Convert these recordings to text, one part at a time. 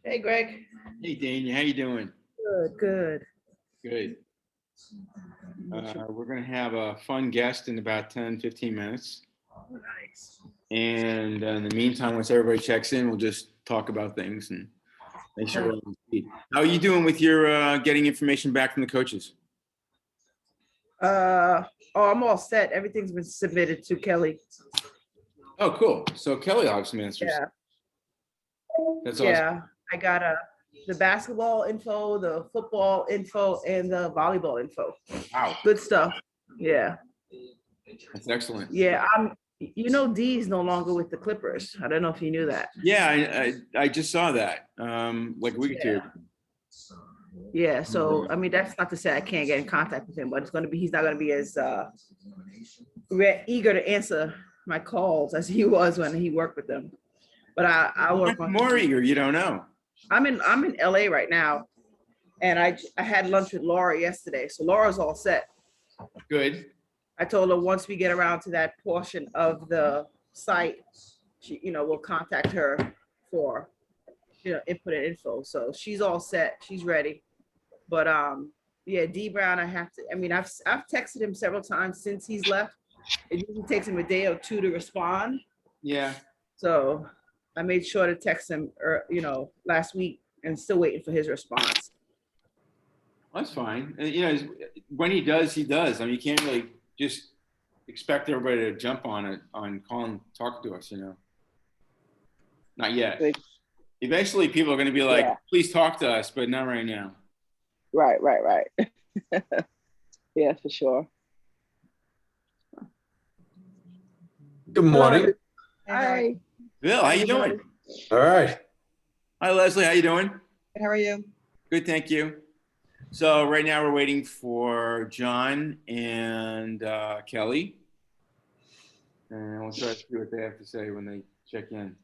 Hey, Greg. Hey, Dane, how you doing? Good. Good. We're going to have a fun guest in about 10, 15 minutes. Nice. And in the meantime, once everybody checks in, we'll just talk about things and make sure we're on speed. How are you doing with your getting information back from the coaches? I'm all set. Everything's been submitted to Kelly. Oh, cool. So Kelly will have some answers. Yeah. That's awesome. Yeah. I got the basketball info, the football info, and the volleyball info. Wow. Good stuff. Yeah. That's excellent. Yeah. Dee's no longer with the Clippers. I don't know if you knew that. Yeah, I just saw that like a week or two. Yeah, so I mean that's not to say I can't get in contact with him, but he's not gonna be as eager to answer my calls as he was when he worked with them. But I work on more eager, you don't know. I'm in LA right now, and I had lunch with Laura yesterday, so Laura's all set. Good. I told her once we get around to that portion of the site, she we'll contact her for input and info. So she's all set, she's ready. But yeah, D Brown, I've texted him several times since he's left. It usually takes him a day or two to respond. Yeah. So I made sure to text him last week, and still waiting for his response. That's fine. When he does, he does. I mean, you can't really just expect everybody to jump on it, on calling, talking to us, Not yet. Eventually people are going to be like, please talk to us, but not right now. Right. Yeah, for sure. Good morning. Hi. Bill, how you doing? All right. Hi, Leslie. How you doing? How are you? Good, thank you. So right now we're waiting for John and Kelly. And we'll try to see what they have to say when they check in.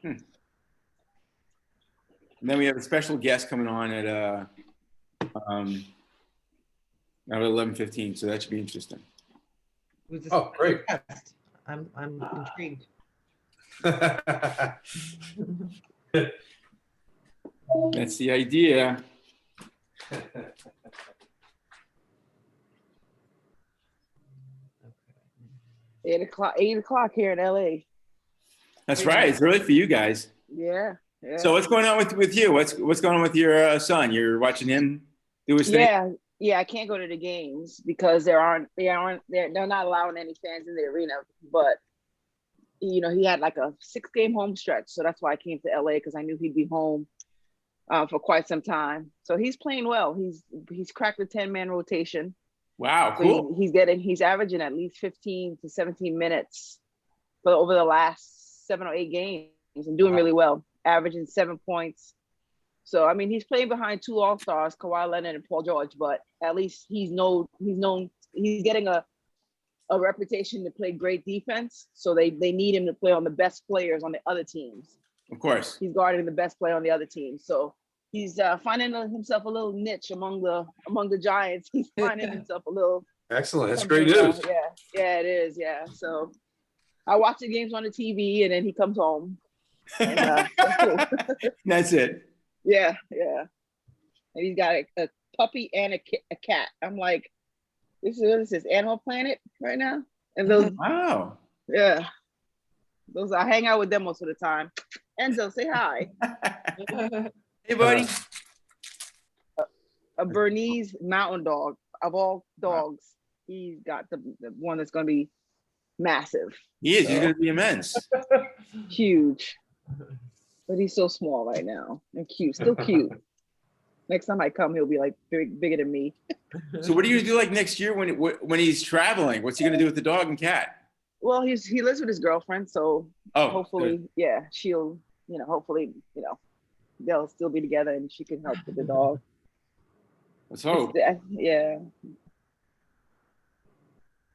And then we have a special guest coming on at 11:15, so that should be interesting. Oh, great. I'm intrigued. That's the idea. 8 o'clock here in LA. That's right. It's early for you guys. Yeah. So what's going on with you? What's going on with your son? You're watching him do his thing? Yeah. I can't go to the games because they're not allowing any fans in the arena. But he had like a 6-game home stretch, so that's why I came to LA, because I knew he'd be home for quite some time. So he's playing well. He's cracked the 10-man rotation. Wow, so cool. He's averaging at least 15 to 17 minutes over the last 7 or 8 games and doing really well, averaging 7 points. So I mean, he's playing behind 2 all-stars, Kawhi Leonard and Paul George, but at least he's getting a reputation to play great defense. So they need him to play on the best players on the other teams. Of course. He's guarding the best player on the other team. So he's finding himself a little niche among the Giants. He's finding himself a little. Excellent. That's great news. Yeah, it is. Yeah. So I watch the games on the TV, and then he comes home. And, that's cool. That's it. Yeah. And he's got a puppy and a cat. I'm like, this is Animal Planet right now. And those, wow. Yeah. Those, I hang out with them most of the time. Enzo, say hi. Hey, buddy. A Bernese mountain dog, of all dogs. He's got the one that's going to be massive. He is. He's going to be immense. Huge. But he's so small right now and cute. Still cute. Next time I come, he'll be like bigger than me. So what are you going to do like next year when he's traveling? What's he going to do with the dog and cat? Well, he lives with his girlfriend, so Oh, hopefully, good. yeah, she'll, hopefully, they'll still be together and she can help with the dog. Let's hope. Yeah.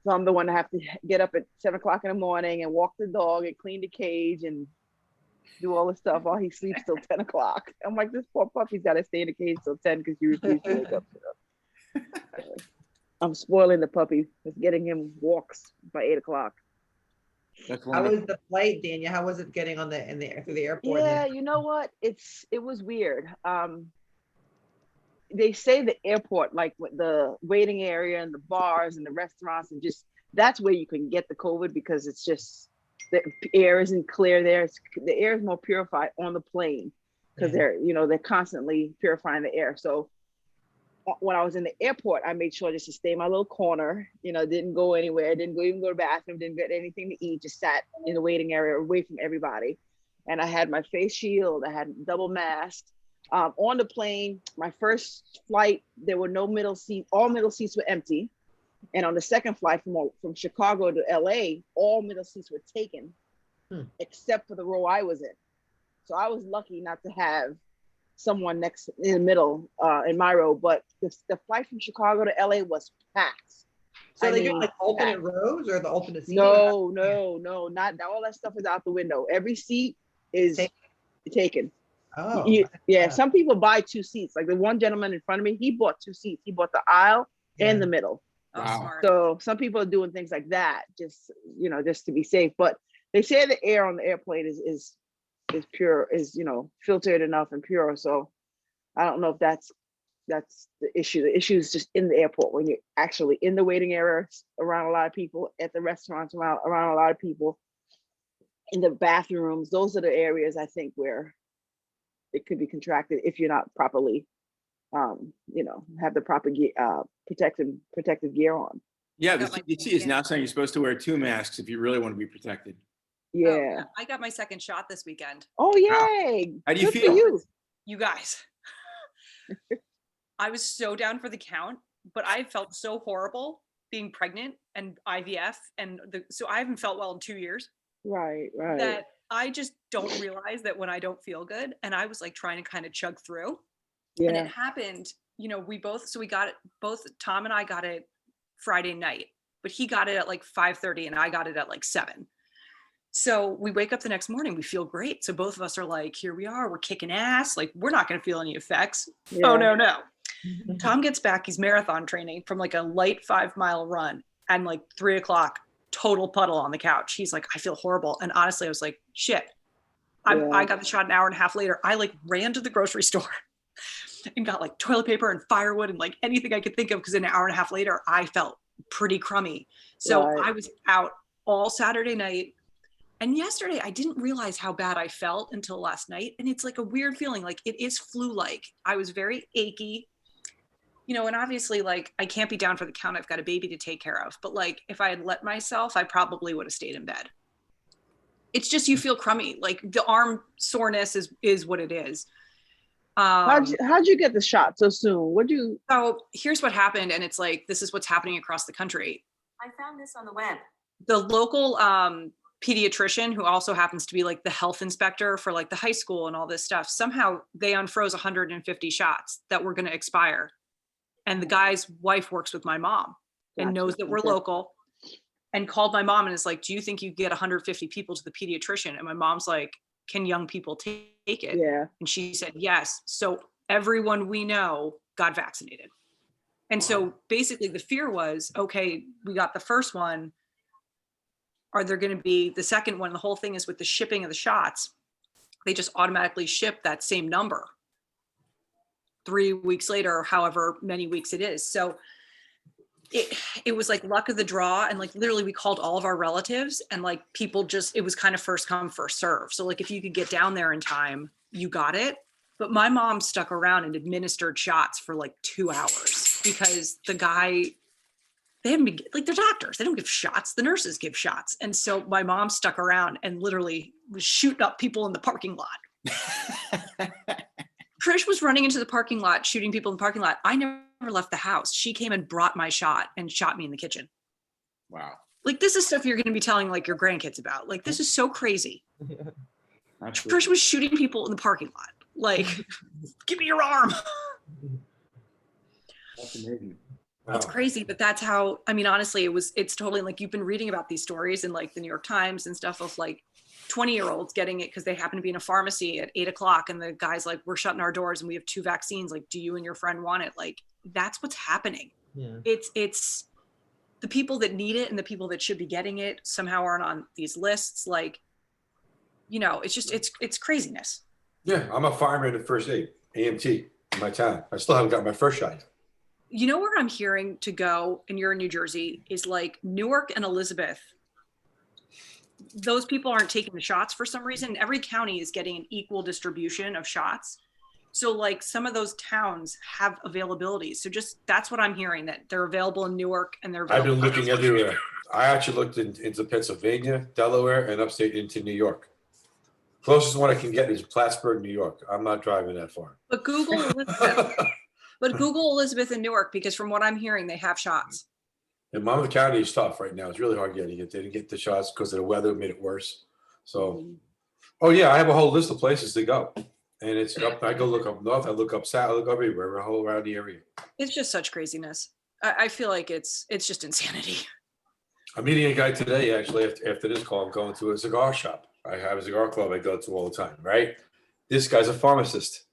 So I'm the one to have to get up at 7 o'clock in the morning and walk the dog and clean the cage and do all the stuff while he sleeps till 10 o'clock. I'm like, this poor puppy's got to stay in the cage till 10 because you refuse to wake up. I'm spoiling the puppy with getting him walks by 8 o'clock. That's How wonderful. was the flight, Daniel? How was it getting on through the airport? Yeah, you know what? It was weird. They say the airport, like with the waiting area and the bars and the restaurants, and just that's where you can get the COVID because it's just the air isn't clear there. The air is more purified on the plane because they're constantly purifying the air. So when I was in the airport, I made sure just to stay in my little corner, didn't go anywhere, didn't even go to the bathroom, didn't get anything to eat, just sat in the waiting area away from everybody. And I had my face shield, I had double mask. On the plane, my first flight, there were no middle seats, all middle seats were empty. And on the second flight from Chicago to LA, all middle seats were taken, except for the row I was in. So I was lucky not to have someone next in the middle in my row, but the flight from Chicago to LA was packed. So they doing like alternate packed. rows or the alternate seating? No, not all that stuff is out the window. Every seat is taken. Oh, yeah. Some people buy 2 seats. Like the one gentleman in front of me, he bought 2 seats. He bought the aisle and the middle. Oh, Wow. smart. So some people are doing things like that, just to be safe. But they say the air on the airplane is pure, is filtered enough and pure. So I don't know if that's the issue. The issue is just in the airport when you're actually in the waiting areas around a lot of people, at the restaurants around a lot of people, in the bathrooms. Those are the areas I think where it could be contracted if you're not properly, have the proper gear, protective gear on. Yeah, the Got my CDC is second- now saying you're supposed to wear 2 masks if you really want to be protected. Yeah. I got my second shot this weekend. Oh, yay! How do you Good feel? for you. You guys, I was so down for the count, but I felt so horrible being pregnant and IVF, and so I haven't felt well in 2 years. Right. That I just don't realize that when I don't feel good, and I was like trying to kind of chug through, and Yeah. it happened. We got it. Both Tom and I got it Friday night, but he got it at like 5:30, and I got it at like 7. So we wake up the next morning, we feel great. So both of us are like, here we are, we're kicking ass. Like, we're not going to feel any effects. Yeah. Oh, no. Tom gets back, he's marathon training from like a light 5-mile run, and like 3 o'clock, total puddle on the couch. He's like, I feel horrible. And honestly, I was like, shit. Yeah. I got the shot an hour and a half later. I like ran to the grocery store and got like toilet paper and firewood and like anything I could think of, because an hour and a half later, I felt pretty crummy. So Right. I was out all Saturday night. And yesterday, I didn't realize how bad I felt until last night. And it's like a weird feeling, like it is flu-like. I was very achy, and obviously, like, I can't be down for the count. I've got a baby to take care of. But like, if I had let myself, I probably would have stayed in bed. It's just, you feel crummy. Like the arm soreness is what it is. How'd you get the shot so soon? So here's what happened. And it's like, this is what's happening across the country. I found this on the web. The local pediatrician, who also happens to be like the health inspector for like the high school and all this stuff, somehow they unfroze 150 shots that were going to expire. And the guy's wife works with my mom and knows that we're local, and called my mom and is like, do you think you get 150 people to the pediatrician? And my mom's like, can young people take it? Yeah. And she said, yes. So everyone we know got vaccinated. And so basically the fear was, okay, we got the first one. Are there going to be the second one? The whole thing is with the shipping of the shots, they just automatically ship that same number 3 weeks later, or however many weeks it is. So it was like luck of the draw. And like, literally we called all of our relatives, and like people just, it was kind of first come, first serve. So like, if you could get down there in time, you got it. But my mom stuck around and administered shots for like 2 hours, because the guy, they haven't been, like, they're doctors, they don't give shots, the nurses give shots. And so my mom stuck around and literally was shooting up people in the parking lot. Trish was running into the parking lot, shooting people in the parking lot. I never left the house. She came and brought my shot and shot me in the kitchen. Wow. Like, this is stuff you're going to be telling like your grandkids about. Like, this is so crazy. Absolutely. Person was shooting people in the parking lot. Like, give me your arm. That's amazing. It's crazy, but that's how, I mean, honestly, it's totally like, you've been reading about these stories in like the New York Times and stuff of like 20-year-olds getting it because they happen to be in a pharmacy at 8 o'clock and the guy's like, we're shutting our doors and we have 2 vaccines. Like, do you and your friend want it? Like, that's what's happening. Yeah. It's the people that need it and the people that should be getting it somehow aren't on these lists. Like, you know, it's just, it's craziness. Yeah, I'm a fireman in first aid, AMT, in my town. I still haven't got my first shot yet. You know where I'm hearing to go, and you're in New Jersey, is like Newark and Elizabeth. Those people aren't taking the shots for some reason. Every county is getting an equal distribution of shots. So like some of those towns have availability. So just, that's what I'm hearing, that they're available in Newark and they're I've available. been looking everywhere. I actually looked into Pennsylvania, Delaware, and upstate into New York. Closest one I can get is Plattsburgh, New York. I'm not driving that far. But Google Elizabeth. But Google Elizabeth in Newark, because from what I'm hearing, they have shots. And Monmouth County is tough right now. It's really hard getting it. They didn't get the shots because of the weather, made it worse. So, oh yeah, I have a whole list of places to go. And it's up, I go look up north, I look up south, I look everywhere, all around the area. It's just such craziness. I feel like it's just insanity. I'm meeting a guy today, actually, after this call. I'm going to a cigar shop. I have a cigar club I go to all the time, right? This guy's a pharmacist.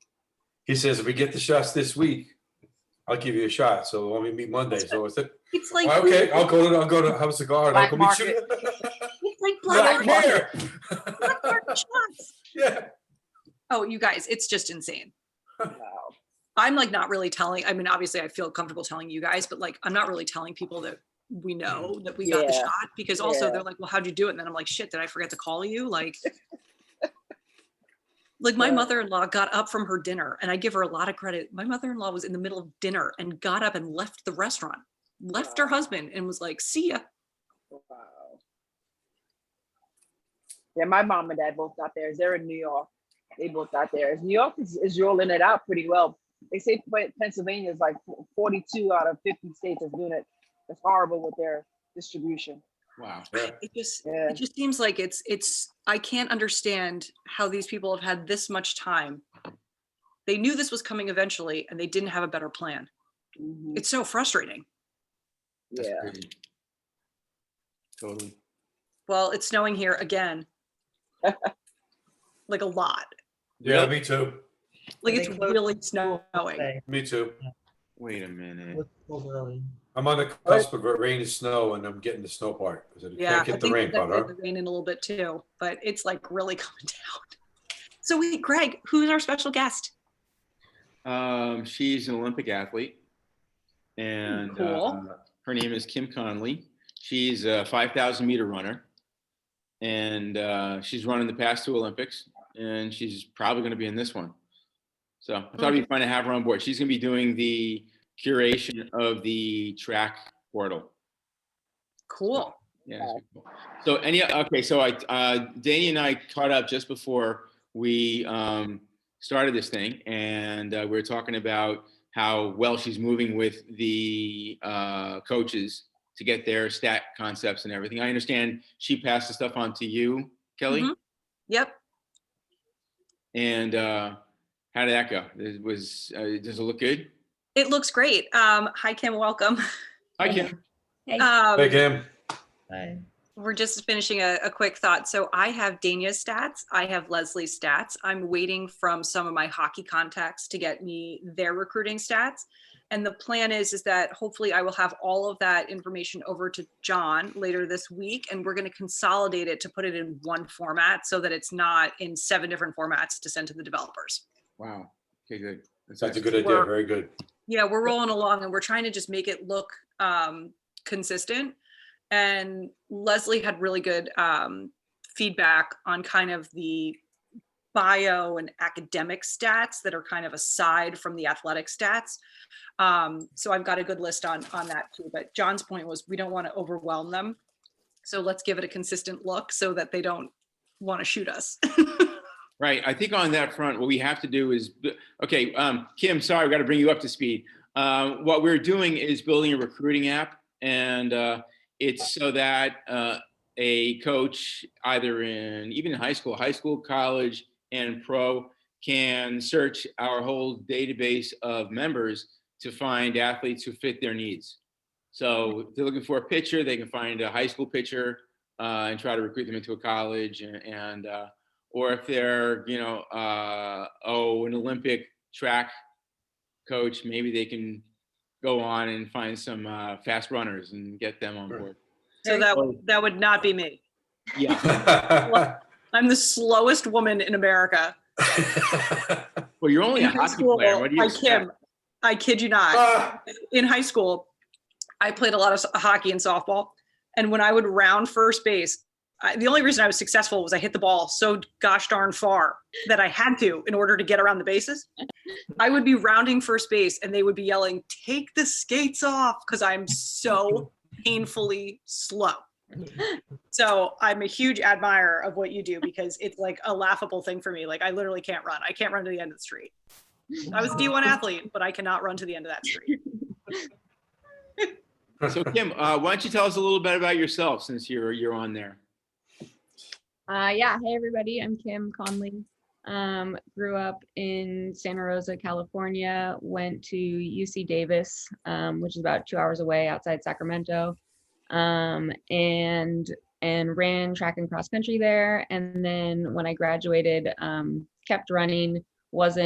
He says, if we get the shots this week, I'll give you a shot. So let me meet Monday. So it's Like, okay, I'll go to have a cigar and I'll go meet you. It's like Black black market. market shots. Yeah. Oh, you guys, it's just insane. I'm like not really telling. I mean, obviously, I feel comfortable telling you guys, but like, I'm not really telling people that we know that we got the shot, because also they're like, well, how'd you do it? And then I'm like, shit, did I forget to call you? Like, like my mother-in-law got up from her dinner, and I give her a lot of credit. My mother-in-law was in the middle of dinner and got up and left the restaurant, left her husband and was like, see ya. Wow. Yeah, my mom and dad both got theirs. They're in New York. They both got theirs. New York is rolling it out pretty well. They say Pennsylvania is like 42 out of 50 states is doing it. It's horrible with their distribution. Wow. It just seems like it's I can't understand how these people have had this much time. They knew this was coming eventually and they didn't have a better plan. Mhm. It's so frustrating. That's Yeah. crazy. Totally. Well, it's snowing here again. Like a lot. Yeah, me too. Like They it's closed really school snowing. today. Me too. Wait a minute. Closed schools early. I'm on the cusp of rain and snow, and I'm getting the snow part. I Yeah, can't I get the think rain that's part, huh? the rain in a little bit too, but it's like really coming down. So wait, Greg, who's our special guest? She's an Olympic athlete, and Cool. her name is Kim Conley. She's a 5,000 meter runner, and she's run in the past 2 Olympics, and she's probably going to be in this one. So I thought it'd be fun to have her on board. She's going to be doing the curation of the track portal. Cool. Yeah. So Danny and I caught up just before we started this thing, and we were talking about how well she's moving with the coaches to get their stat concepts and everything. I understand she passed the stuff on to you, Kelly. Mhm. Yep. And how did that go? Does it look good? It looks great. Hi, Kim. Welcome. Hi, Kim. Hey, Kim. Bye. We're just finishing a quick thought. So I have Dania's stats. I have Leslie's stats. I'm waiting from some of my hockey contacts to get me their recruiting stats. And the plan is that hopefully I will have all of that information over to John later this week. And we're going to consolidate it to put it in one format so that it's not in 7 different formats to send to the developers. Wow. Okay, good. That's a good idea. Very good. Yeah, we're rolling along and we're trying to just make it look consistent. And Leslie had really good feedback on kind of the bio and academic stats that are kind of aside from the athletic stats. So I've got a good list on that too. But John's point was we don't want to overwhelm them. So let's give it a consistent look so that they don't want to shoot us. Right. I think on that front, what we have to do is, okay, Kim, sorry, I've got to bring you up to speed. What we're doing is building a recruiting app, and it's so that a coach, either even in high school, college, and pro, can search our whole database of members to find athletes who fit their needs. So if they're looking for a pitcher, they can find a high school pitcher and try to recruit them into a college, and or if they're, an Olympic track coach, maybe they can go on and find some fast runners and get them on board. So that would not be me. Yeah. I'm the slowest woman in America. Well, you're only a In high hockey school, player. What do you Kim, I kid you not. In high school, I played a lot of hockey and softball. And when I would round first base, the only reason I was successful was I hit the ball so gosh darn far that I had to in order to get around the bases. I would be rounding first base and they would be yelling, "Take the skates off," because I'm so painfully slow. So I'm a huge admirer of what you do, because it's like a laughable thing for me. Like, I literally can't run. I can't run to the end of the street. I was a D1 athlete, but I cannot run to the end of that street. So Kim, why don't you tell us a little bit about yourself, since you're on there? Yeah, hey everybody, I'm Kim Conley. Grew up in Santa Rosa, California, went to UC Davis, which is about 2 hours away outside Sacramento, and ran track and cross country there. And then when I graduated, kept running, was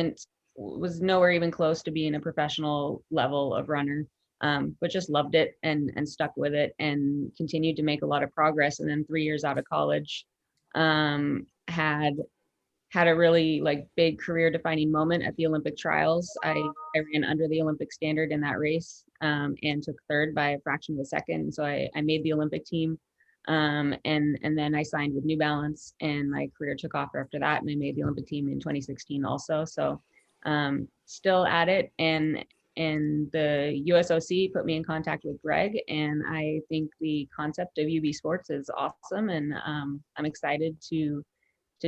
nowhere even close to being a professional level of runner, but just loved it and stuck with it and continued to make a lot of progress. And then 3 years out of college, had a really big career defining moment at the Olympic trials. I ran under the Olympic standard in that race, and took third by a fraction of a second. So I made the Olympic team. And then I signed with New Balance, and my career took off after that. And I made the Olympic team in 2016 also. So still at it. And the USOC put me in contact with Greg, and I think the concept of UBsports is awesome. And I'm excited to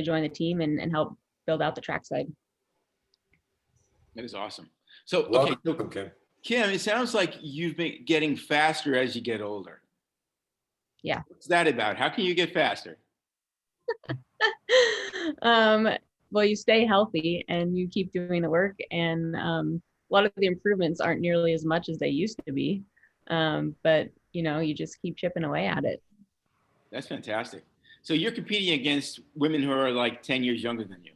join the team and help build out the track side. That is awesome. So, Welcome, okay, so Kim, it sounds like you've been getting faster as you get older. Yeah. What's that about? How can you get faster? Well, you stay healthy and you keep doing the work, and a lot of the improvements aren't nearly as much as they used to be. But you just keep chipping away at it. That's fantastic. So you're competing against women who are like 10 years younger than you.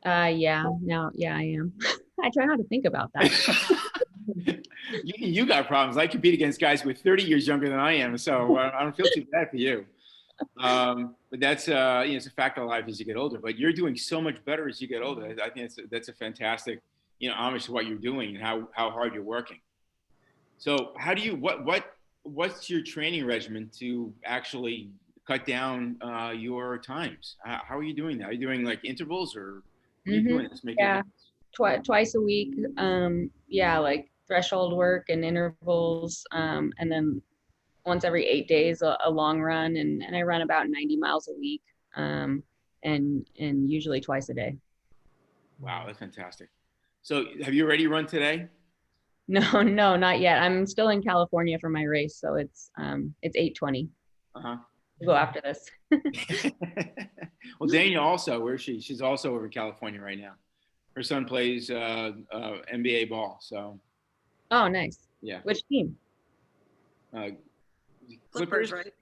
Yeah, I am. I try not to think about that. You got problems. I compete against guys who are 30 years younger than I am, so I don't feel too bad for you. But that's it's a fact of life as you get older. But you're doing so much better as you get older. I think that's a fantastic, homage to what you're doing and how hard you're working. So how do you what's your training regimen to actually cut down your times? How are you doing that? Are you doing like intervals, or what are you doing to make it? Twice a week. Like threshold work and intervals, and then once every 8 days a long run, and I run about 90 miles a week, and usually twice a day. Wow, that's fantastic. So have you already run today? No, not yet. I'm still in California for my race, so it's 8:20. We'll go after this. Well, Dania also, where is she? She's also over in California right now. Her son plays NBA ball. So. Oh, nice. Yeah. Which team? Clippers, right?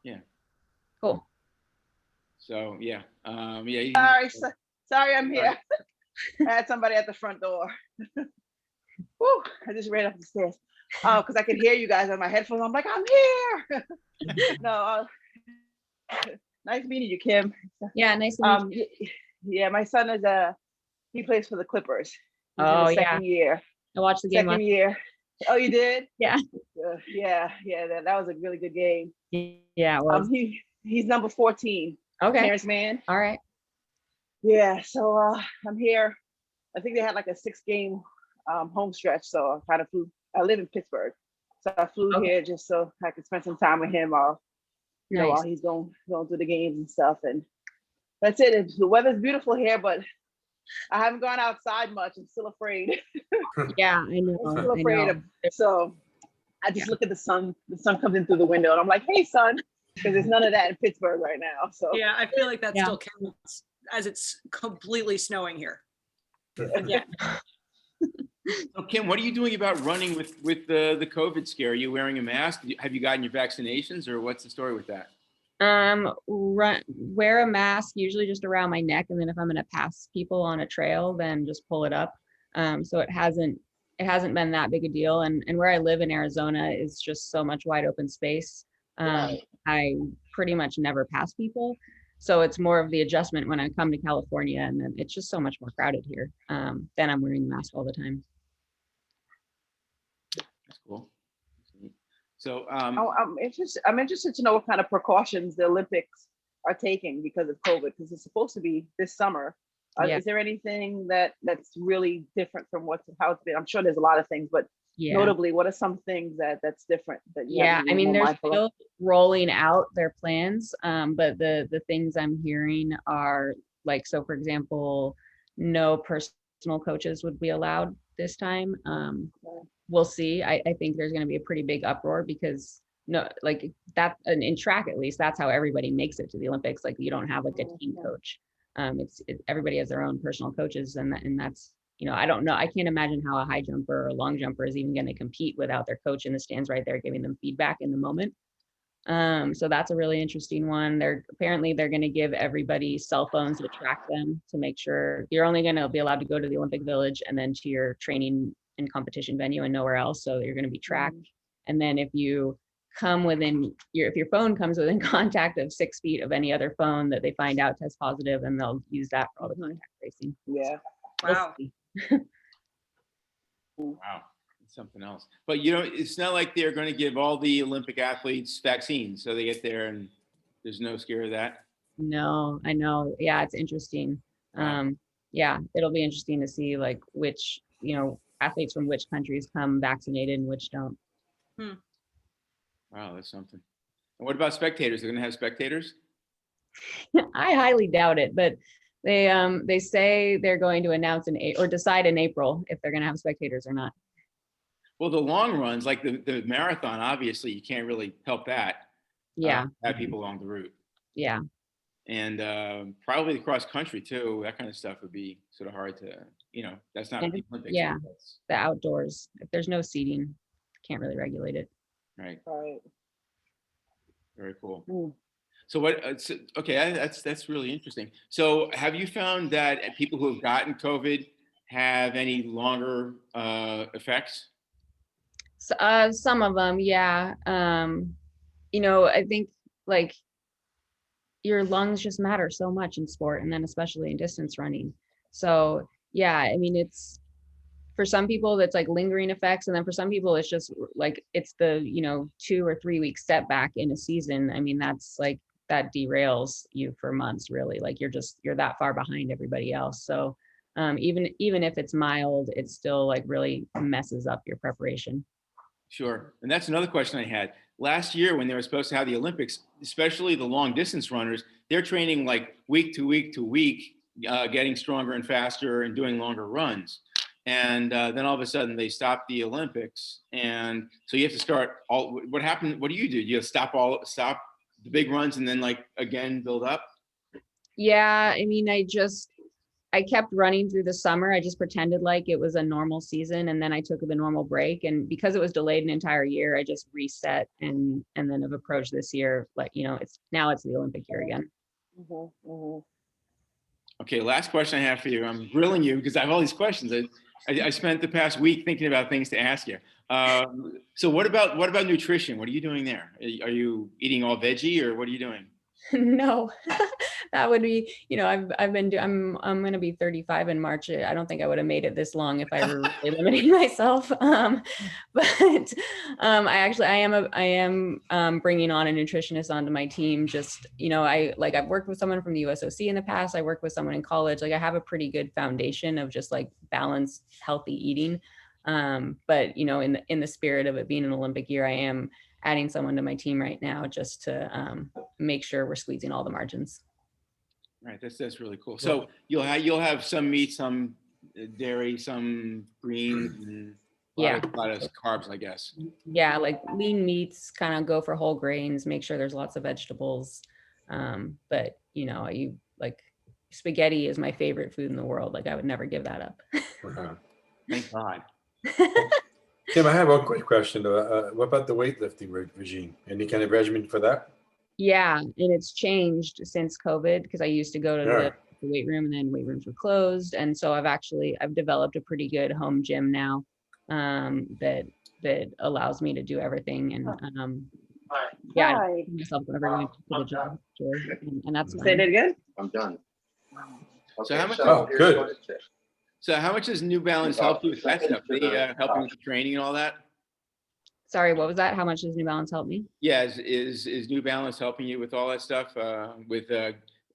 Yeah. Cool. So yeah, Sorry, I'm here. I had somebody at the front door. Woo, I just ran up the stairs. Because I could hear you guys on my headphones. I'm like, I'm here. No, nice meeting you, Kim. Yeah, nice to meet you. Yeah, my son is he plays for the Clippers. He's Oh, in the second year. I watched the game. Second year. Oh, you did? Yeah. Yeah. That was a really good game. Yeah, it was. He's number 14. Okay. Terrence Mann. All right. Yeah. So I'm here. I think they had like a 6-game home stretch. So I live in Pittsburgh, so I flew here just so I could spend some time with him while he's going through the games and stuff. And that's it. The weather's beautiful here, but I haven't gone outside much. I'm still afraid. Yeah, I know. I'm still afraid. So I just look at the sun comes in through the window and I'm like, hey sun, because there's none of that in Pittsburgh right now. So Yeah, I feel like that Yeah. still counts as it's completely snowing here. Again, So Kim, what are you doing about running with the COVID scare? Are you wearing a mask? Have you gotten your vaccinations, or what's the story with that? Wear a mask, usually just around my neck, and then if I'm gonna pass people on a trail, then just pull it up. So it hasn't been that big a deal. And where I live in Arizona is just so much wide open space. Right. I pretty much never pass people. So it's more of the adjustment when I come to California, and then it's just so much more crowded here. Then I'm wearing the mask all the time. That's cool. So I'm interested to know what kind of precautions the Olympics are taking because of COVID, because it's supposed to be this summer. Yeah. Is there anything that's really different from how it's been? I'm sure there's a lot of things, but Yeah. notably, what are some things that's different that you Yeah, have to be I mean, more they're mindful of? still rolling out their plans, but the things I'm hearing are like, so for example, no personal coaches would be allowed this time. We'll see. I think there's going to be a pretty big uproar because no, like that in track, at least that's how everybody makes it to the Olympics. Like you don't have like a team coach. Everybody has their own personal coaches, and that's, I don't know. I can't imagine how a high jumper or a long jumper is even going to compete without their coach in the stands right there giving them feedback in the moment. So that's a really interesting one. They're going to give everybody cell phones to track them to make sure you're only going to be allowed to go to the Olympic Village and then to your training and competition venue and nowhere else. So you're going to be tracked. And then if you come within if your phone comes within contact of 6 feet of any other phone that they find out test positive, and they'll use that for all the contact tracing. Yeah. We'll wow. see. wow, it's something else. But it's not like they're going to give all the Olympic athletes vaccines, so they get there and there's no scare of that. No, I know. Yeah, it's interesting. Wow. Yeah, it'll be interesting to see like which, athletes from which countries come vaccinated and which don't. Wow, that's something. And what about spectators? They're going to have spectators? I highly doubt it, but they say they're going to announce or decide in April if they're going to have spectators or not. Well, the long runs, like the marathon, obviously you can't really help that. Yeah. Have people along the route. Yeah. And probably the cross country too. That kind of stuff would be sort of hard to, that's not the Olympics. Yeah. The outdoors, if there's no seating, can't really regulate it. Right. Right. Very cool. So okay, that's really interesting. So have you found that people who have gotten COVID have any longer effects? Some of them, yeah. I think like your lungs just matter so much in sport, and then especially in distance running. So yeah, I mean, it's for some people that's like lingering effects, and then for some people it's just like it's the 2 or 3 week setback in a season. I mean, that's like that derails you for months, really. Like you're that far behind everybody else. So even if it's mild, it still like really messes up your preparation. Sure. And that's another question I had. Last year, when they were supposed to have the Olympics, especially the long distance runners, they're training like week to week to week, getting stronger and faster and doing longer runs. And then all of a sudden they stopped the Olympics. And so you have to start what happened? What do? You stop the big runs and then like again, build up? Yeah. I mean, I kept running through the summer. I just pretended like it was a normal season, and then I took the normal break. And because it was delayed an entire year, I just reset and then have approached this year like it's the Olympic year again. Okay, last question I have for you. I'm grilling you because I have all these questions. I spent the past week thinking about things to ask you. So what about nutrition? What are you doing there? Are you eating all veggie, or what are you doing? No, that would be, I'm going to be 35 in March. I don't think I would have made it this long if I were really limiting myself. But I am bringing on a nutritionist onto my team. Just, I've worked with someone from the USOC in the past. I worked with someone in college. Like I have a pretty good foundation of just like balanced, healthy eating. But in the spirit of it being an Olympic year, I am adding someone to my team right now just to make sure we're squeezing all the margins. Right, that's really cool. So you'll have some meat, some dairy, some greens. Yeah. A lot of carbs, I guess. Yeah, like lean meats, kind of go for whole grains, make sure there's lots of vegetables. But you know, you like spaghetti is my favorite food in the world. Like I would never give that up. Uh-huh. Thank God. Kim, I have one quick question. What about the weightlifting regime? Any kind of regimen for that? Yeah, and it's changed since COVID because I used to go to Yeah. the weight room and then weight rooms were closed. And so I've developed a pretty good home gym now that allows me to do everything. And yeah, I don't Hi. see myself ever going to the gym, actually, and that's Say fine. that again? I'm done. So how much- Oh, good. So how much does New Balance help you with that stuff? They helping with the training and all that? Sorry, what was that? How much does New Balance help me? Yeah, is New Balance helping you with all that stuff? With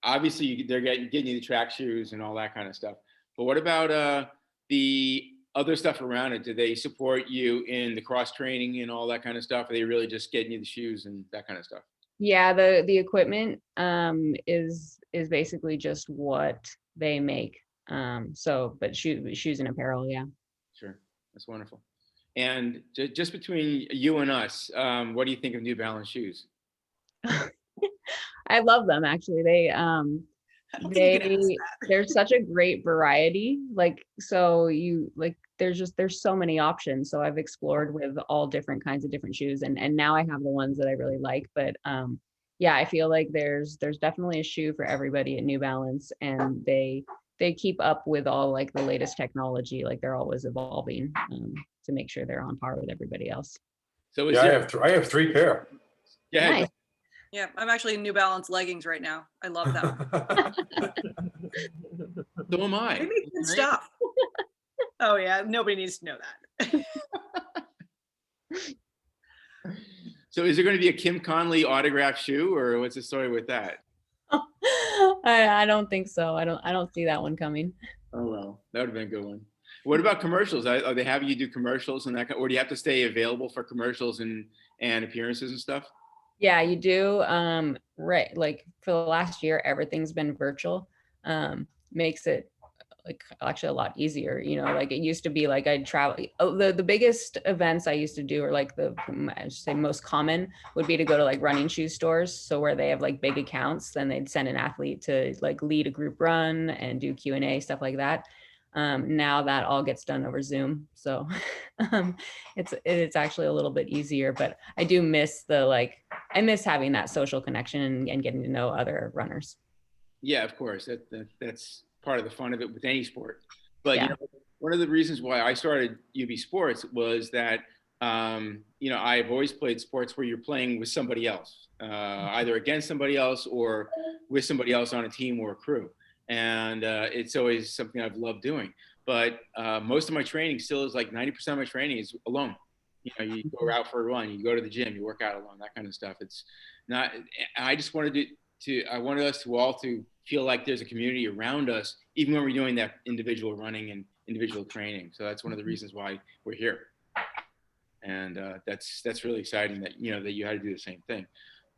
obviously they're getting you the track shoes and all that kind of stuff. But what about the other stuff around it? Do they support you in the cross training and all that kind of stuff? Are they really just getting you the shoes and that kind of stuff? Yeah, the equipment is basically just what they make. But shoes and apparel, yeah. Sure, that's wonderful. And just between you and us, what do you think of New Balance shoes? I love them actually. I don't think you can ask that. There's such a great variety. Like so you like there's so many options. So I've explored with all different kinds of different shoes and now I have the ones that I really like. But yeah, I feel like there's definitely a shoe for everybody at New Balance and they keep up with all like the latest technology. Like they're always evolving to make sure they're on par with everybody else. So Yeah, I have 3 pair. yeah, Nice. Yeah, I'm actually in New Balance leggings right now. I love them. so am I. They make good stuff. Oh yeah, nobody needs to know that. So is there going to be a Kim Conley autographed shoe, or what's the story with that? I don't think so. I don't see that one coming. Oh well, that would have been a good one. What about commercials? Are they having you do commercials and that, or do you have to stay available for commercials and appearances and stuff? Yeah, you do. Right. Like for the last year, everything's been virtual. Makes it like actually a lot easier. You know, like it used to be like I'd travel. Oh, the biggest events I used to do, or like I should say most common, would be to go to like running shoe stores. So where they have like big accounts, then they'd send an athlete to like lead a group run and do Q&A, stuff like that. Now that all gets done over Zoom. So it's actually a little bit easier, but I do miss I miss having that social connection and getting to know other runners. Yeah, of course. That's part of the fun of it with any sport. But Yeah. you know, one of the reasons why I started UBsports was that you know, I've always played sports where you're playing with somebody else, either against somebody else or with somebody else on a team or a crew. And it's always something I've loved doing. But most of my training still is like 90% of my training is alone. You know, you go out for a run, you go to the gym, you work out alone, that kind of stuff. It's not, I just wanted I wanted us to all to feel like there's a community around us, even when we're doing that individual running and individual training. So that's one of the reasons why we're here. And that's really exciting that, you know, that you had to do the same thing.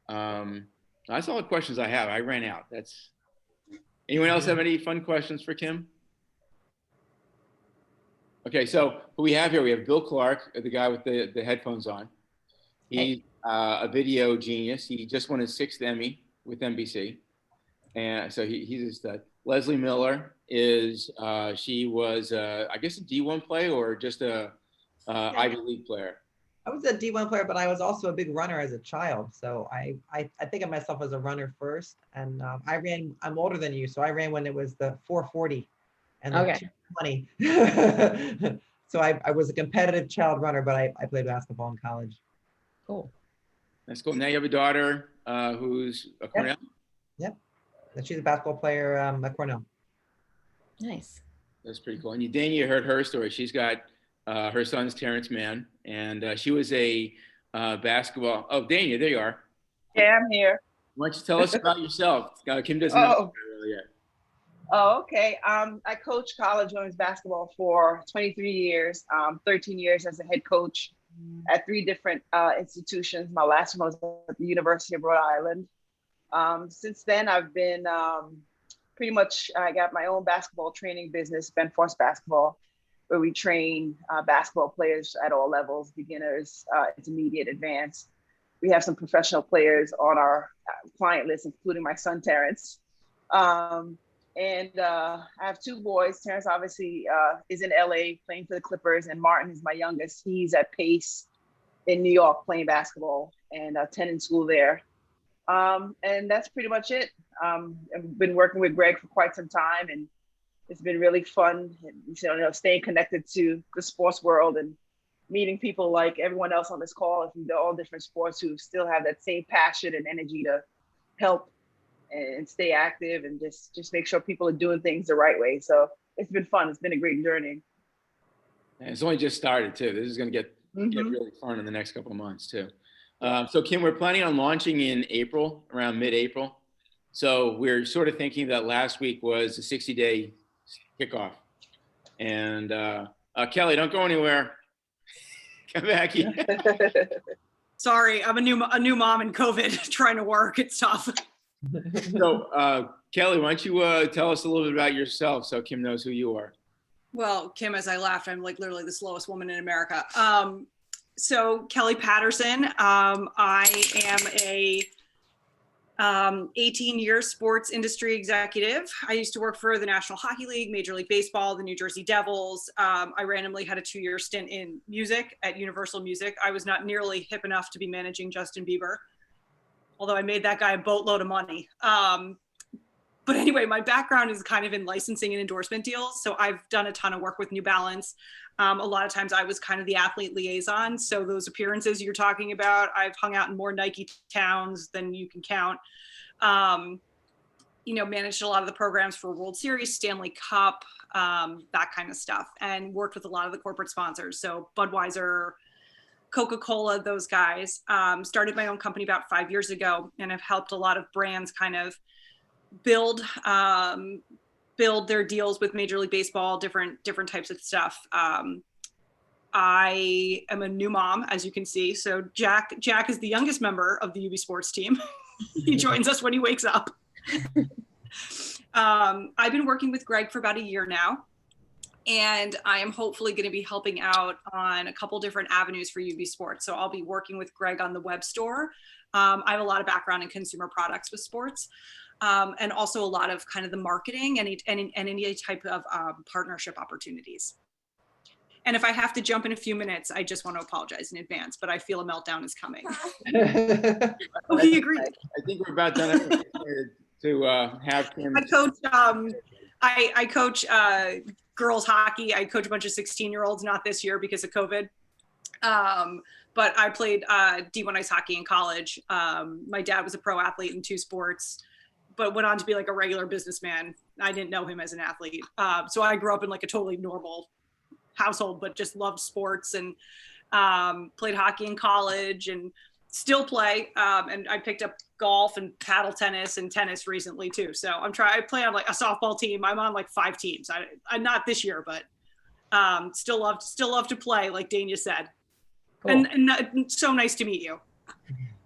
That's all the questions I have. I ran out. Anyone else have any fun questions for Kim? Okay, so who we have here, we have Bill Clark, the guy with the headphones on. He's a video genius. He just won his 6th Emmy with NBC. And so he's a stud. Leslie Miller is, she was, I guess, a D1 player or just a Ivy League player? I was a D1 player, but I was also a big runner as a child. So I think of myself as a runner first. And I'm older than you, so I ran when it was the 440 and the 220. So I was a competitive child runner, but I played basketball in college. Cool. That's cool. Now you have a daughter who's a Cornell? Yep. And she's a basketball player at Cornell. Nice. That's pretty cool. And Dania heard her story. She's got her son's Terrence Mann, and she was a basketball. Oh, Dania, there you are. Yeah, I'm here. Why don't you tell us about yourself? Kim doesn't know really yet. Oh, okay. I coached college women's basketball for 23 years, 13 years as a head coach at 3 different institutions. My last one was at the University of Rhode Island. Since then, I've been I got my own basketball training business, Ben Force Basketball. where we train basketball players at all levels, beginners, intermediate, advanced. We have some professional players on our client list, including my son, Terrence. And I have two boys. Terrence obviously is in LA playing for the Clippers, and Martin is my youngest. He's at Pace in New York playing basketball and attending school there. And that's pretty much it. I've been working with Greg for quite some time, and it's been really fun. And, you know, staying connected to the sports world and meeting people like everyone else on this call from all different sports who still have that same passion and energy to help and stay active and just make sure people are doing things the right way. So it's been fun. It's been a great journey. And it's only just started too. This is going to get really fun in the next couple of months too. So Kim, we're planning on launching in April, around mid-April. So we're sort of thinking that last week was a 60-day kickoff. And Kelly, don't go anywhere. Come back here. Sorry, I'm a new mom in COVID trying to work. It's tough. So Kelly, why don't you tell us a little bit about yourself so Kim knows who you are. Well, Kim, as I laughed, I'm like literally the slowest woman in America. So Kelly Patterson, I am a 18-year sports industry executive. I used to work for the National Hockey League, Major League Baseball, the New Jersey Devils. I randomly had a 2-year stint in music at Universal Music. I was not nearly hip enough to be managing Justin Bieber, although I made that guy a boatload of money. But anyway, my background is kind of in licensing and endorsement deals. So I've done a ton of work with New Balance. A lot of times I was kind of the athlete liaison. So those appearances you're talking about, I've hung out in more Nike towns than you can count. You know, managed a lot of the programs for World Series, Stanley Cup, that kind of stuff, and worked with a lot of the corporate sponsors. So Budweiser, Coca-Cola, those guys. Started my own company about 5 years ago, and I've helped a lot of brands kind of build their deals with Major League Baseball, different types of stuff. I am a new mom, as you can see. So Jack is the youngest member of the UBsports team. He joins us when he wakes up. I've been working with Greg for about a year now, and I am hopefully going to be helping out on a couple different avenues for UBsports. So I'll be working with Greg on the web store. I have a lot of background in consumer products with sports. And also a lot of kind of the marketing and any type of partnership opportunities. And if I have to jump in a few minutes, I just want to apologize in advance, but I feel a meltdown is coming. Oh, he agreed. I think we're about done to have Kim. I coach girls hockey. I coach a bunch of 16-year-olds, not this year because of COVID. But I played D1 ice hockey in college. My dad was a pro athlete in 2 sports, but went on to be like a regular businessman. I didn't know him as an athlete. So I grew up in like a totally normal household, but just loved sports and played hockey in college and still play. And I picked up golf and paddle tennis and tennis recently too. So I play on like a softball team. I'm on like 5 teams. I'm not this year, but still love to play, like Dania said. Cool. And so nice to meet you.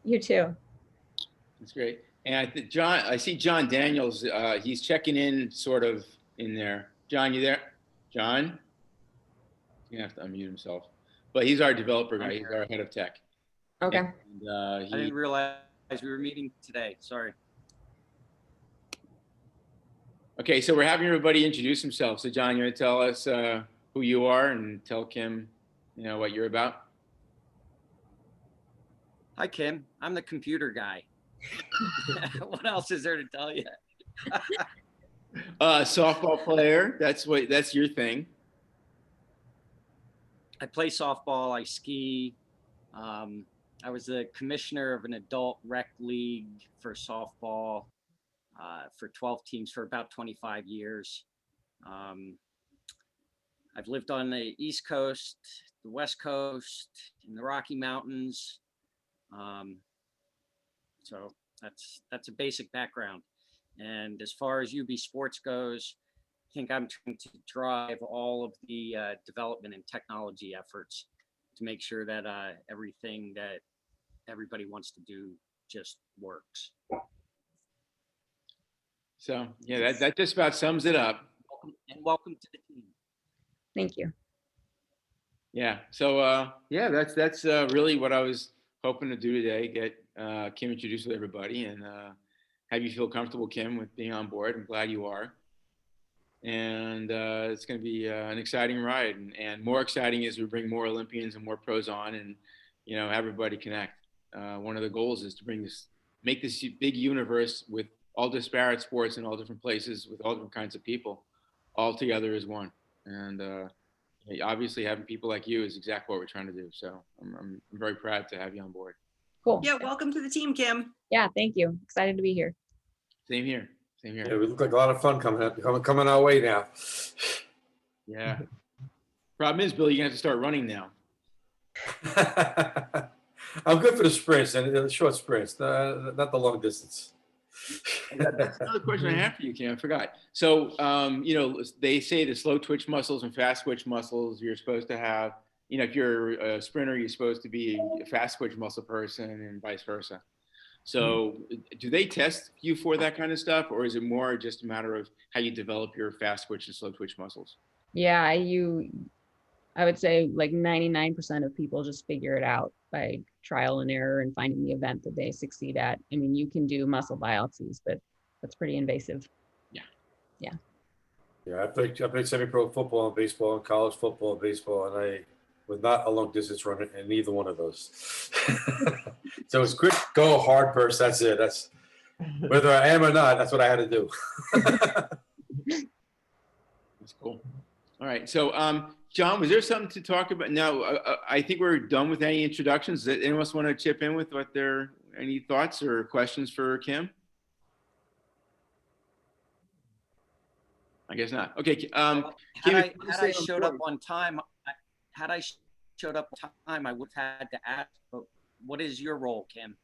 You too. That's great. And I see John Daniels. He's checking in sort of in there. John, you there? John? He's gonna have to unmute himself. But he's our developer guy. He's our head of tech. Okay. And, I didn't realize we were meeting today. Sorry. Okay, so we're having everybody introduce themselves. So John, you want to tell us who you are and tell Kim, what you're about? Hi, Kim. I'm the computer guy. What else is there to tell you? Softball player. That's your thing. I play softball. I ski. I was the commissioner of an adult rec league for softball for 12 teams for about 25 years. I've lived on the East Coast, the West Coast, in the Rocky Mountains. So that's a basic background. And as far as UBsports goes, I think I'm trying to drive all of the development and technology efforts to make sure that everything that everybody wants to do just works. So yeah, that just about sums it up. Welcome to the team. Thank you. Yeah. So yeah, that's really what I was hoping to do today. Get Kim introduced with everybody and have you feel comfortable, Kim, with being on board. I'm glad you are. And it's going to be an exciting ride. And more exciting as we bring more Olympians and more pros on, and everybody connect. One of the goals is to make this big universe with all disparate sports in all different places with all different kinds of people, all together as one. And obviously, having people like you is exactly what we're trying to do. So I'm very proud to have you on board. Cool. Yeah, welcome to the team, Kim. Yeah, thank you. Excited to be here. Same here. Same Yeah, here. we look like a lot of fun coming our way now. Yeah. Problem is, Billy, you're gonna have to start running now. I'm good for the sprints and the short sprints, not the long distance. That's another question I have for you, Kim. I forgot. So, they say the slow twitch muscles and fast twitch muscles you're supposed to have. If you're a sprinter, you're supposed to be a fast twitch muscle person and vice versa. So, do they test you for that kind of stuff, or is it more just a matter of how you develop your fast twitch and slow twitch muscles? Yeah, I would say like 99% of people just figure it out by trial and error and finding the event that they succeed at. I mean, you can do muscle biopsies, but that's pretty invasive. Yeah. Yeah, I played semi-pro football and baseball and college football and baseball, and I was not a long distance runner in neither one of those. So it's quick, go, hard burst. That's it. That's whether I am or not. That's what I had to do. That's cool. All right. So, John, was there something to talk about? No, I think we're done with any introductions. Does anyone else want to chip in with any thoughts or questions for Kim? I guess not. Okay. Well, Kim, had if you wanna I stay on showed up board- on time, I would have had to ask. But what is your role, Kim?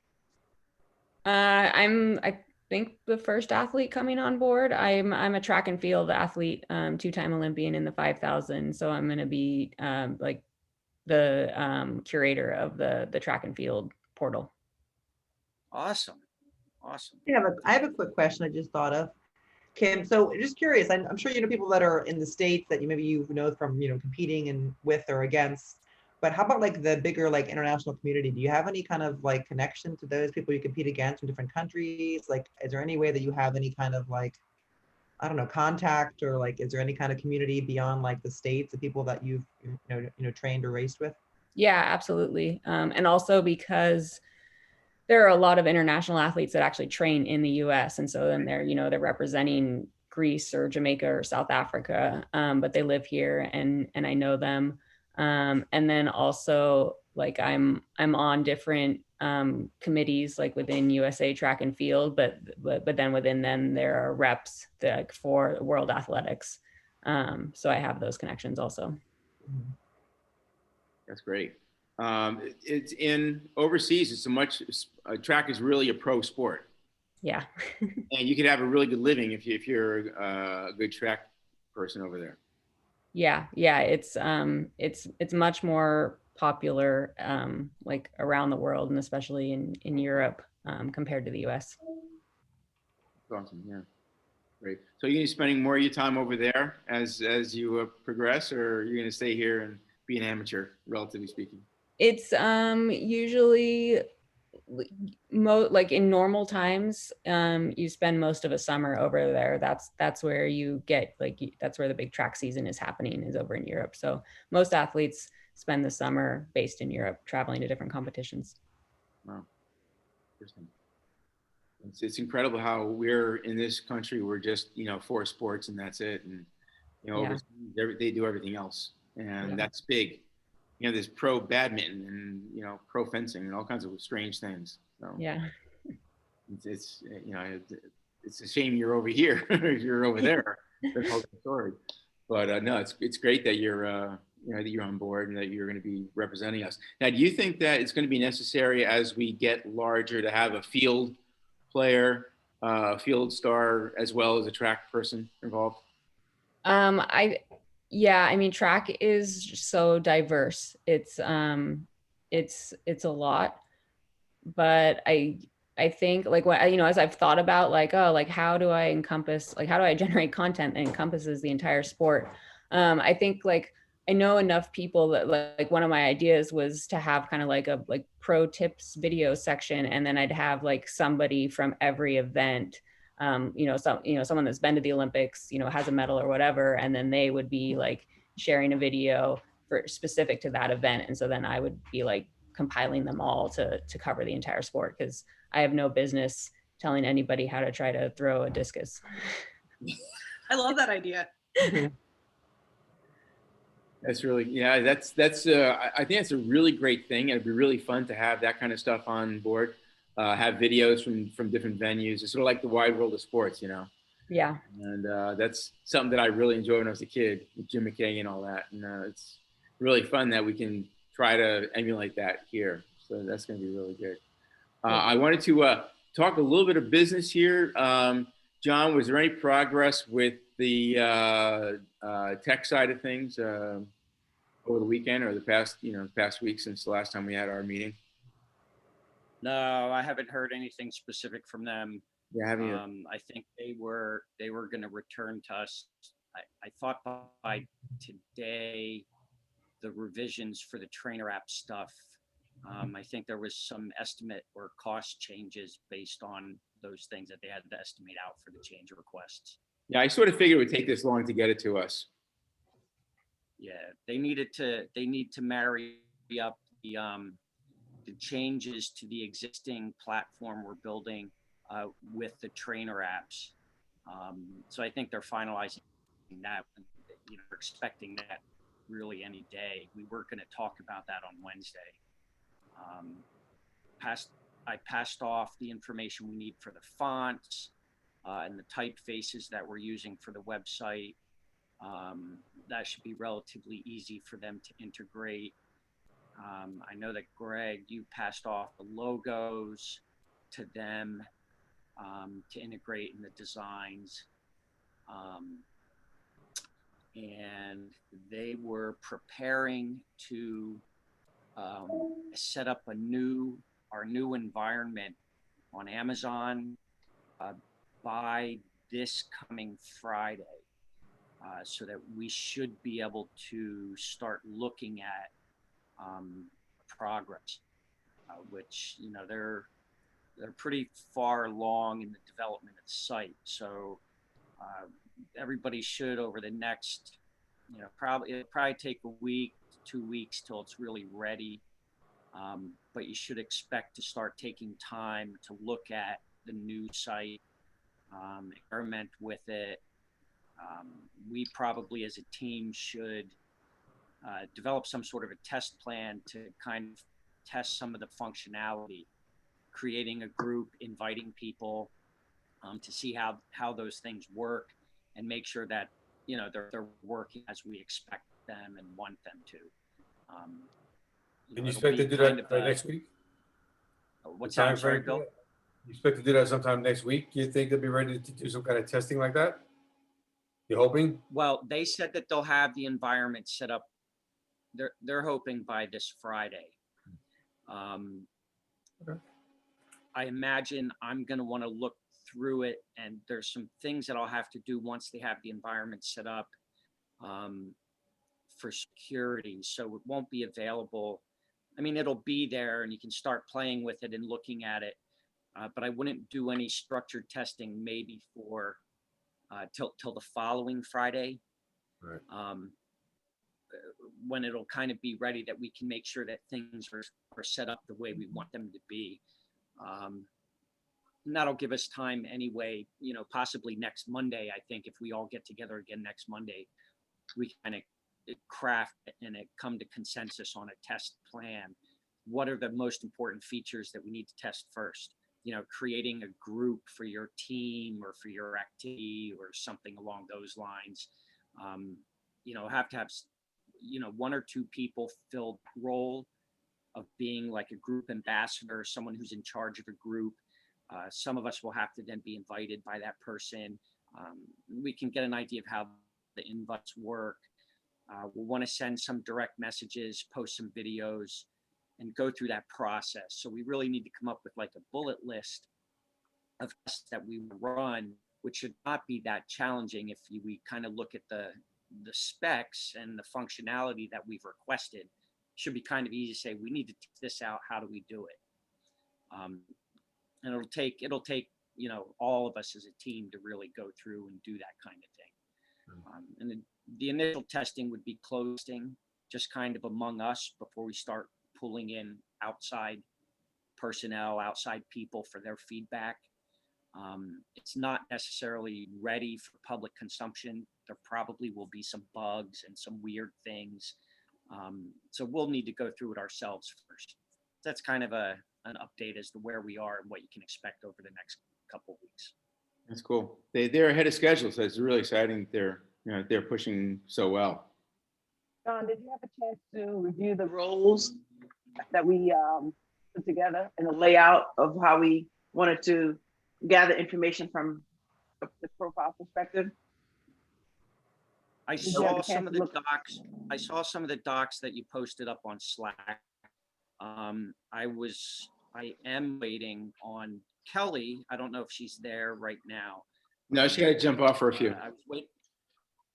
I think the first athlete coming on board. I'm a track and field athlete, 2-time Olympian in the 5,000. So I'm going to be like the curator of the track and field portal. Awesome. I have a quick question I just thought of. Kim, so just curious, I'm sure you know people that are in the States that you know from competing and with or against, but how about like the bigger like international community? Do you have any kind of like connection to those people you compete against from different countries? Like, is there any way that you have any kind of like, I don't know, contact, or like, is there any kind of community beyond like the States, the people that you've trained or raced with? Yeah, absolutely. And also because there are a lot of international athletes that actually train in the US. And so then they're representing Greece or Jamaica or South Africa, but they live here and I know them. And then also like I'm on different committees like within USA Track and Field, but then within them there are reps for World Athletics. So I have those connections also. That's great. It's in overseas. Track is really a pro sport. Yeah. And you could have a really good living if you're a good track person over there. Yeah. It's much more popular like around the world and especially in Europe compared to the US. Awesome. Yeah. Great. So you're going to be spending more of your time over there as you progress, or you're going to stay here and be an amateur, relatively speaking? It's usually like in normal times, you spend most of a summer over there. That's where you get that's where the big track season is happening, is over in Europe. So most athletes spend the summer based in Europe, traveling to different competitions. Wow. Interesting. It's incredible how we're in this country. We're just, for sports and that's it. And, overseas, they do everything else. And that's big. There's pro badminton and, pro fencing and all kinds of strange things. So yeah. It's a shame you're over here if you're over there. That's whole story. But no, it's great that you're that you're on board and that you're going to be representing us. Now, do you think that it's going to be necessary as we get larger to have a field player, field star, as well as a track person involved? I mean, track is so diverse. It's a lot, but I think like what, as I've thought about how do I generate content that encompasses the entire sport? I think like I know enough people that like one of my ideas was to have kind of like a like pro tips video section, and then I'd have like somebody from every event, someone that's been to the Olympics, has a medal or whatever, and then they would be like sharing a video for specific to that event, and so then I would be like compiling them all to cover the entire sport, because I have no business telling anybody how to try to throw a discus. I love that idea. That's really, yeah, I think that's a really great thing. It'd be really fun to have that kind of stuff on board, have videos from different venues. It's sort of like the wide world of sports, Yeah. And that's something that I really enjoyed when I was a kid, with Jim McKay and all that. And it's really fun that we can try to emulate that here. So that's going to be really good. I wanted to talk a little bit of business here. John, was there any progress with the tech side of things over the weekend or the past week since the last time we had our meeting? No, I haven't heard anything specific from them. Yeah, have you? I think they were going to return to us. I thought by today, the revisions for the trainer app stuff. I think there was some estimate or cost changes based on those things that they had to estimate out for the change requests. Yeah, I sort of figured it would take this long to get it to us. Yeah, they need to marry up the changes to the existing platform we're building with the trainer apps. So I think they're finalizing that. We're expecting that really any day. We were going to talk about that on Wednesday. I passed off the information we need for the fonts and the typefaces that we're using for the website. That should be relatively easy for them to integrate. I know that Greg, you passed off the logos to them to integrate in the designs. And they were preparing to set up our new environment on Amazon by this coming Friday, so that we should be able to start looking at progress, which they're pretty far along in the development of the site. So everybody should, over the next, it'll probably take a week, 2 weeks till it's really ready. But you should expect to start taking time to look at the new site, experiment with it. We probably as a team should develop some sort of a test plan to kind of test some of the functionality, creating a group, inviting people to see how those things work, and make sure that they're working as we expect them and want them to. And you expect to do that by next week? What's that? Sorry, Bill? You expect to do that sometime next week? Do you think they'll be ready to do some kind of testing like that? You're hoping? Well, they said that they'll have the environment set up. They're hoping by this Friday. Okay. I imagine I'm going to want to look through it, and there's some things that I'll have to do once they have the environment set up for security. So it won't be available. I mean, it'll be there and you can start playing with it and looking at it. But I wouldn't do any structured testing maybe for till the following Friday. Right. When it'll kind of be ready, that we can make sure that things are set up the way we want them to be. And that'll give us time anyway, possibly next Monday. I think if we all get together again next Monday, we kind of craft and come to consensus on a test plan. What are the most important features that we need to test first? Creating a group for your team or for your activity or something along those lines. Have to have, one or two people fill the role of being like a group ambassador, someone who's in charge of a group. Some of us will have to then be invited by that person. We can get an idea of how the invites work. We'll want to send some direct messages, post some videos, and go through that process. So we really need to come up with like a bullet list of tests that we run, which should not be that challenging if we kind of look at the the specs and the functionality that we've requested, should be kind of easy to say, we need to test this out. How do we do it? And it'll take, you know, all of us as a team to really go through and do that kind of thing. And the initial testing would be closing, just kind of among us before we start pulling in outside personnel, outside people for their feedback. It's not necessarily ready for public consumption. There probably will be some bugs and some weird things. So we'll need to go through it ourselves first. That's kind of an update as to where we are and what you can expect over the next couple of weeks. That's cool. They're ahead of schedule, so it's really exciting. They're pushing so well. John, did you have a chance to review the roles that we put together and the layout of how we wanted to gather information from the profile perspective? I you have saw a some chance of to the look? docs. I saw some of the docs that you posted up on Slack. I am waiting on Kelly. I don't know if she's there right now. No, she got to jump off for a few. I was waiting.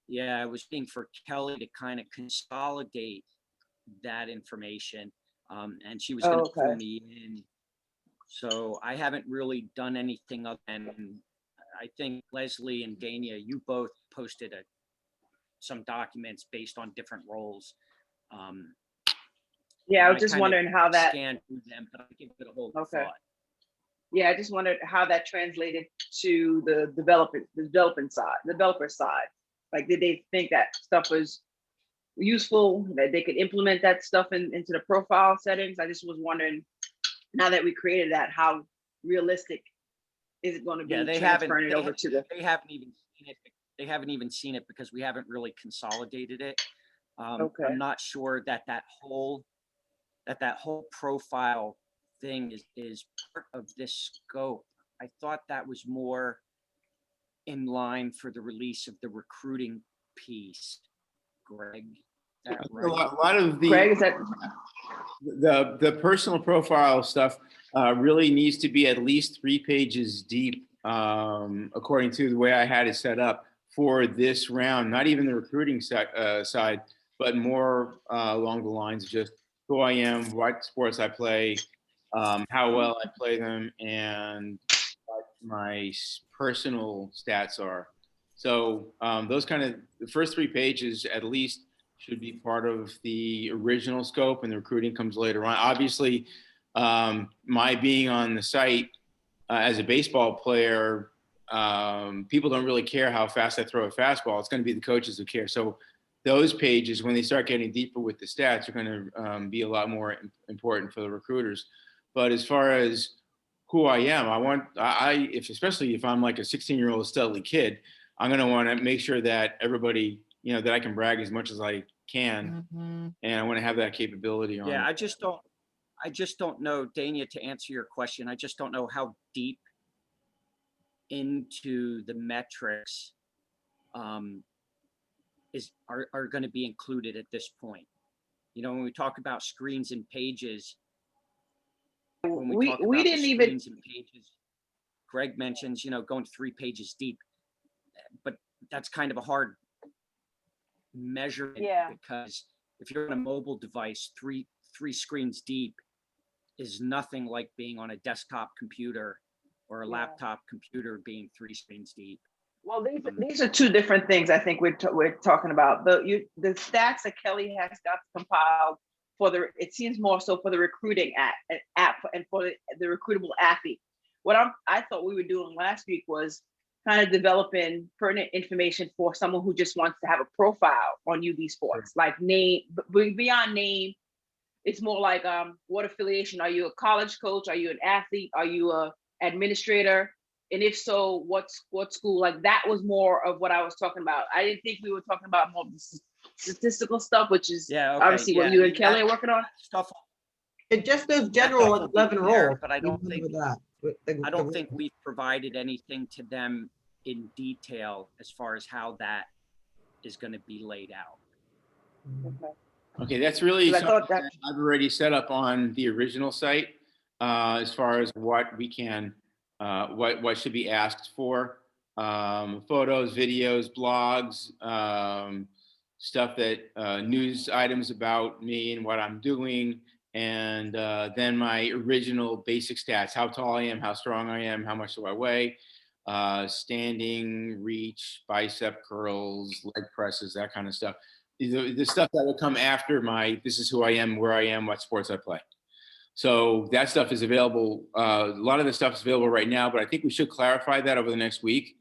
Yeah, I was waiting for Kelly to kind of consolidate that information, and she was going to pull me in. So I haven't really done anything other than, I think Leslie and Dania, you both posted some documents based on different roles. Yeah, I was just wondering how that. Scanned through them, but I give it a whole thought. Yeah, I just wondered how that translated to the developer side. Like, did they think that stuff was useful, that they could implement that stuff into the profile settings? I just was wondering, now that we created that, how realistic is it going to be? Yeah, they transferring it over to the. They haven't even seen it. They haven't even seen it because we haven't really consolidated it. I'm not sure that that whole profile thing is part of this scope. I thought that was more in line for the release of the recruiting piece. Greg, is that right? A lot of the Greg, is that the personal profile stuff really needs to be at least 3 pages deep, according to the way I had it set up for this round. Not even the recruiting side, but more along the lines of just who I am, what sports I play, how well I play them, and what my personal stats are. So those kind of, the first 3 pages at least should be part of the original scope, and the recruiting comes later on. Obviously, my being on the site as a baseball player, people don't really care how fast I throw a fastball. It's going to be the coaches who care. So those pages, when they start getting deeper with the stats, are going to be a lot more important for the recruiters. But as far as who I am, especially if I'm like a 16-year-old Studley kid, I'm going to want to make sure that everybody, that I can brag as much as I can. Mm-hmm. And I want to have that capability on. Yeah, I just don't know, Dania, to answer your question, I just don't know how deep into the metrics are going to be included at this point. When we talk about screens and pages, we didn't even. Pages, Greg mentions, going 3 pages deep, but that's kind of a hard measurement, because if you're on a mobile device, three screens deep is nothing like being on a desktop computer or a laptop computer being 3 screens deep. Well, these are 2 different things. I think we're talking about the stats that Kelly has got compiled for it seems more so for the recruiting app and for the recruitable athlete. What I thought we were doing last week was kind of developing pertinent information for someone who just wants to have a profile on UBsports, like name, beyond name. It's more like what affiliation? Are you a college coach? Are you an athlete? Are you a administrator? And if so, what school? Like, that was more of what I was talking about. I didn't think we were talking about more statistical stuff, which is obviously what you and Kelly are working on. Stuff. It just those general 11 roles. But I don't think we've provided anything to them in detail as far as how that is going to be laid out. Okay, that's really something that I've already set up on the original site, as far as what we can, what should be asked for, photos, videos, blogs, stuff that news items about me and what I'm doing, and then my original basic stats: how tall I am, how strong I am, how much do I weigh, standing, reach, bicep curls, leg presses, that kind of stuff. The stuff that will come after my "this is who I am, where I am, what sports I play." So that stuff is available. A lot of the stuff is available right now, but I think we should clarify that over the next week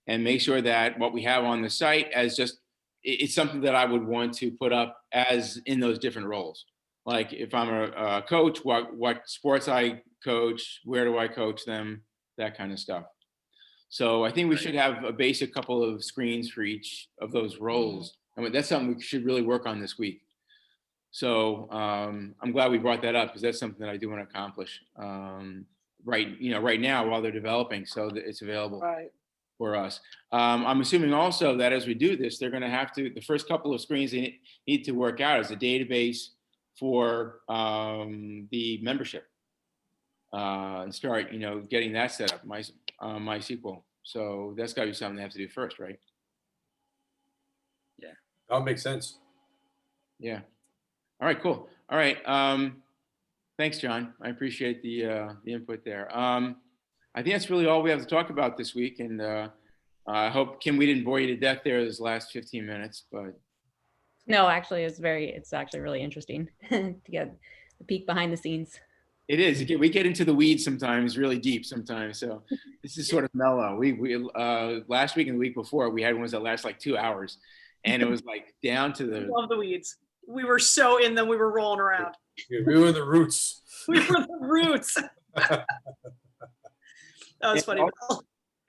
and make sure that what we have on the site as just, it's something that I would want to put up as in those different roles. Like if I'm a coach, what sports I coach, where do I coach them, that kind of stuff. So I think we should have a basic couple of screens for each of those roles. I mean, that's something we should really work on this week. So I'm glad we brought that up, because that's something that I do want to accomplish right now while they're developing, so that it's available for us. I'm assuming also that as we do this, they're going to have to, the first couple of screens they need to work out as a database for the membership and start, getting that set up, MySQL. So that's got to be something they have to do first, right? Yeah. That makes sense. Yeah. All right, cool. All right. Thanks, John. I appreciate the input there. I think that's really all we have to talk about this week. And I hope, Kim, we didn't bore you to death there this last 15 minutes, but. No, actually, it's actually really interesting to get the peek behind the scenes. It is. We get into the weeds sometimes, really deep sometimes. So this is sort of mellow. We last week and the week before, we had ones that last like 2 hours, and it was like down to the. Love the weeds. We were so in them, we were rolling around. We were the roots. We were the roots. That was funny.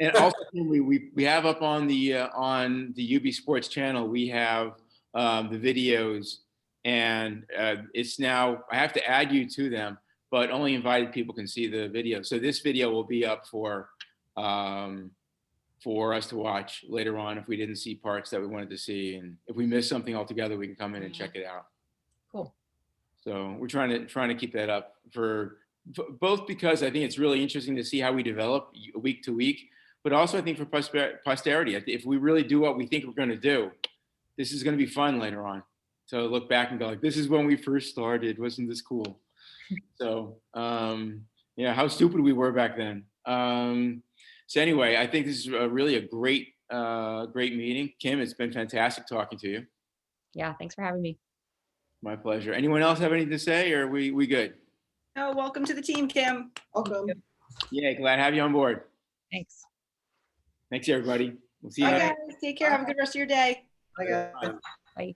And also, we have up on the UBsports channel, we have the videos, and it's now, I have to add you to them, but only invited people can see the video. So this video will be up for us to watch later on if we didn't see parts that we wanted to see, and if we missed something altogether, we can come in and check it out. Cool. So we're trying to keep that up for both, because I think it's really interesting to see how we develop week to week, but also I think for posterity. If we really do what we think we're going to do, this is going to be fun later on to look back and go like, this is when we first started. Wasn't this cool? So yeah, how stupid we were back then. So anyway, I think this is really a great meeting. Kim, it's been fantastic talking to you. Yeah, thanks for having me. My pleasure. Anyone else have anything to say, or are we good? Oh, welcome to the team, Kim. Welcome. Yeah, glad to have you on board. Thanks. Thanks, everybody. We'll see you Bye, later. guys. Take care. Have a good rest of your day. Bye, guys. Bye.